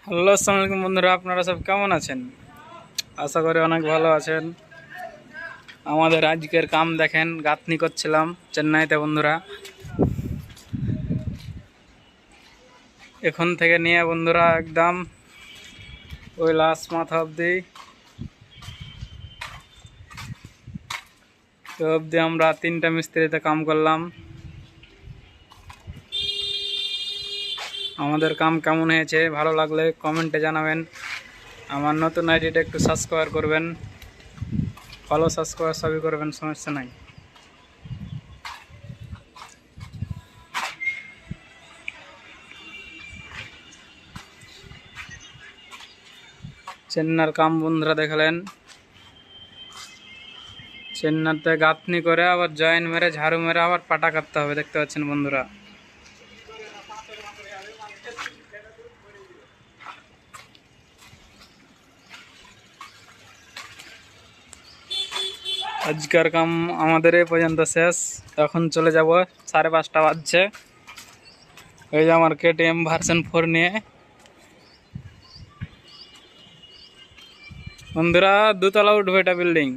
Hello, আসসালামু আলাইকুম বন্ধুরা, আপনারা সব কেমন আছেন? আশা করি অনেক ভালো আছেন। আমাদের আজকের কাম দেখেন, গাঁথনি করছিলাম চেন্নাইতে বন্ধুরা। এখন থেকে নিয়ে বন্ধুরা একদম ওই লাস্ট মাথা অবধি আমরা 3টা মিস্ত্রিতে কাম করলাম। আমাদের কাম কেমন হয়েছে ভালো লাগলে কমেন্টে জানাবেন। আমার নতুন আইডিটা একটু সাবস্ক্রাইব করবেন, ফলো সাবস্ক্রাইব সবই করবেন, সমস্যা নাই। চেন্নার কাম বন্ধুরা দেখলেন, চেন্নাতে গাঁথনি করে আবার জয়েন মেরে ঝাড়ু মেরে আবার পাটা কাটতে হবে, দেখতে পাচ্ছেন বন্ধুরা। আজকের কাম আমাদের এই পর্যন্ত শেষ। এখন চলে যাব, 5:30 বাজছে। এই যে আমার KTM ভার্সন 4 নিয়ে বন্ধুরা 2 তলা উঠবে এটা বিল্ডিং।